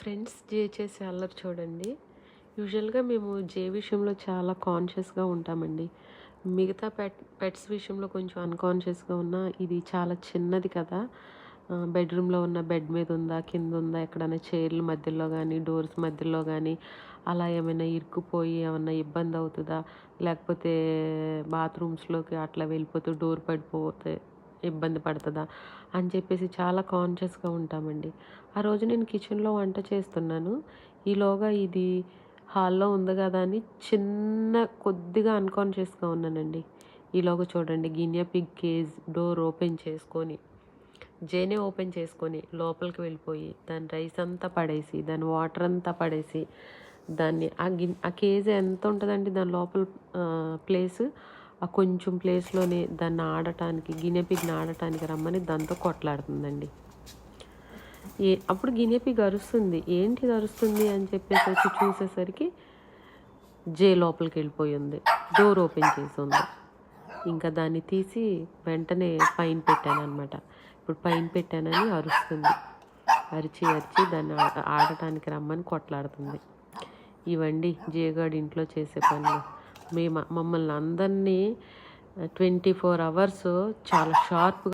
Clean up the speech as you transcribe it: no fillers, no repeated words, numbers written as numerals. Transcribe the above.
Friends జే చేసే అల్లరి చూడండి. యూజువల్‌గా మేము జే విషయంలో చాలా కాన్షియస్‌గా ఉంటామండి. మిగతా పెట్స్ విషయంలో కొంచెం అన్‌కాన్షియస్‌గా ఉన్నా, ఇది చాలా చిన్నది కదా! బెడ్‌రూమ్‌లో ఉన్న బెడ్ మీద ఉందా? కింద ఉందా? ఎక్కడైనా చైర్ల మధ్యలో గానీ, డోర్స్ మధ్యలో గానీ, అలా ఏమైనా ఇరుక్కుపోయి ఏమన్నా ఇబ్బంది అవుతదా? లేకపోతే బాత్రూమ్స్‌లోకి అట్లా వెళ్ళిపోతూ డోర్ పడిపోతే ఇబ్బంది పడతదా? అని చెప్పేసి చాలా కాన్షియస్‌గా ఉంటామండి. ఆ రోజు నేను కిచెన్‌లో వంట చేస్తున్నాను. ఈలోగా ఇది హాల్‌లో ఉంది గదా అని కొద్దిగా అన్‌కాన్షియస్‌గా ఉన్నానండి. ఈలోగా చూడండి guinea pig cage door open చేసుకొని, జేనే ఓపెన్ చేసుకొని లోపలికి వెళ్ళిపోయి, దాని రైస్ అంతా పడేసి, దాని వాటర్ అంతా పడేసి, దాన్ని ఆ కేజ్ ఎంత ఉంటదండి దాని లోపల ప్లేసు, ఆ కొంచెం ప్లేస్‌లోనే దాన్ని ఆడటానికి గినియా పిగ్‌ని ఆడటానికి రమ్మని దాంతో కొట్లాడుతుందండి. అప్పుడు గినియా పిగ్ అరుస్తుంది. ఏంటిది అరుస్తుంది అని చెప్పేసి వచ్చి చూసేసరికి జే లోపలికెళ్ళిపోయుంది. Door open చేసుంది. ఇంకా దాన్ని తీసి వెంటనే పైన పెట్టాననమాట. ఇప్పుడు పైన పెట్టానని అరుస్తుంది. అరిచి, అరిచి దాన్ని ఆడటానికి రమ్మని కొట్లాడుతుంది. ఇవండి జేగాడు ఇంట్లో చేసే పనులు. మమ్మల్ని అందరినీ 24 అవర్స్ చాలా షార్ప్‌గా